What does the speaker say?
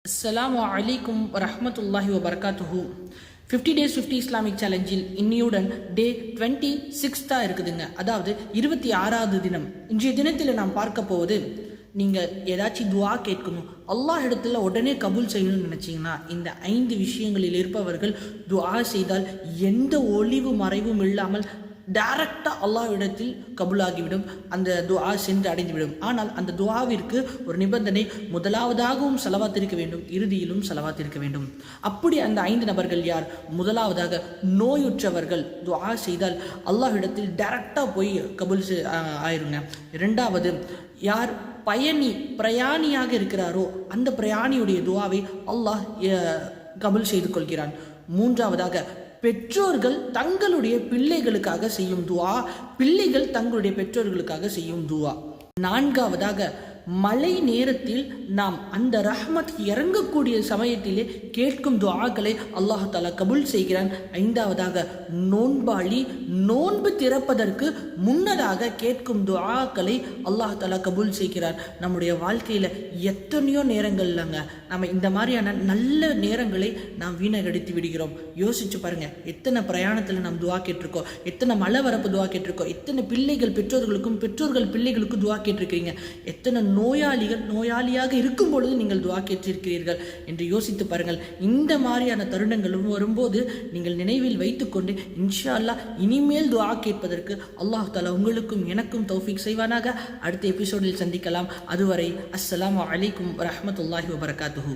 அஸ்ஸலாமு அலைக்கும் வரஹ்மத்துல்லாஹி வபரகாத்துஹு. 50 days 50 இஸ்லாமிக் சேலஞ்சில் இன்னியுடன் டே 26 இருக்குதுங்க. அதாவது 26வது தினம். இன்றைய தினத்தில் நாம் பார்க்க போவது, நீங்கள் ஏதாச்சும் துவா கேட்கணும், அல்லாஹ் இடத்துல உடனே கபூல் செய்யணும்னு நினச்சிங்கன்னா இந்த 5 விஷயங்களில் இருப்பவர்கள் துவா செய்தால் எந்த ஒளிவு மறைவும் இல்லாமல் டைரக்டாக அல்லாஹ் இடத்தில் கபூலாகிவிடும். அந்த துவா சென்று அடைந்துவிடும். ஆனால் அந்த துவாவிற்கு ஒரு நிபந்தனை, முதலாவதாகவும் செலவாத் இருக்க வேண்டும், இறுதியிலும் செலவாத் இருக்க வேண்டும். அப்படி அந்த 5 நபர்கள் யார்? முதலாவதாக, நோயுற்றவர்கள் துவா செய்தால் அல்லாஹ் இடத்தில் டைரக்டாக போய் கபூல் ஆயிருங்க. இரண்டாவது, யார் பிரயாணியாக இருக்கிறாரோ அந்த பிரயாணியுடைய துவாவை அல்லாஹ் கபூல் செய்து கொள்கிறான். மூன்றாவதாக, பெற்றோர்கள் தங்களுடைய பிள்ளைகளுக்காக செய்யும் துவா, பிள்ளைகள் தங்களுடைய பெற்றோர்களுக்காக செய்யும் துவா. நான்காவதாக, மழை நேரத்தில் நாம் அந்த ரஹ்மத் இறங்கக்கூடிய சமயத்திலே கேட்கும் துஆக்களை அல்லாஹ் தஆலா கபூல் செய்கிறான். ஐந்தாவதாக, நோன்பாளி நோன்பு திறப்பதற்கு முன்னதாக கேட்கும் துஆக்களை அல்லாஹ் தஆலா கபூல் செய்கிறான். நம்முடைய வாழ்க்கையில் எத்தனையோ நேரங்கள்லங்க நம்ம இந்த மாதிரியான நல்ல நேரங்களை நாம் வீணடித்து விடுகிறோம். யோசிச்சு பாருங்க, எத்தனை பிரயாணத்தில் நாம் துவா கேட்டிருக்கோம், எத்தனை மழை வரப்பு துவா கேட்டிருக்கோம், எத்தனை பிள்ளைகள் பெற்றோர்களுக்கும் பெற்றோர்கள் பிள்ளைகளுக்கும் துவா கேட்டிருக்கிறீங்க, எத்தனை நோயாளியாக இருக்கும் பொழுது நீங்கள் துவா கேட்டிருக்கிறீர்கள் என்று யோசித்து பாருங்கள். இந்த மாதிரியான தருணங்களும் வரும்போது நீங்கள் நினைவில் வைத்துக்கொண்டு இன்ஷா அல்லாஹ் இனிமேல் துவா கேட்பதற்கு அல்லாஹ் தஆலா உங்களுக்கும் எனக்கும் தௌஃபீக் செய்வானாக. அடுத்த எபிசோடில் சந்திக்கலாம். அதுவரை அஸ்ஸலாமு அலைக்கும் வரஹ்மத்துல்லாஹி வபரகாத்துஹு.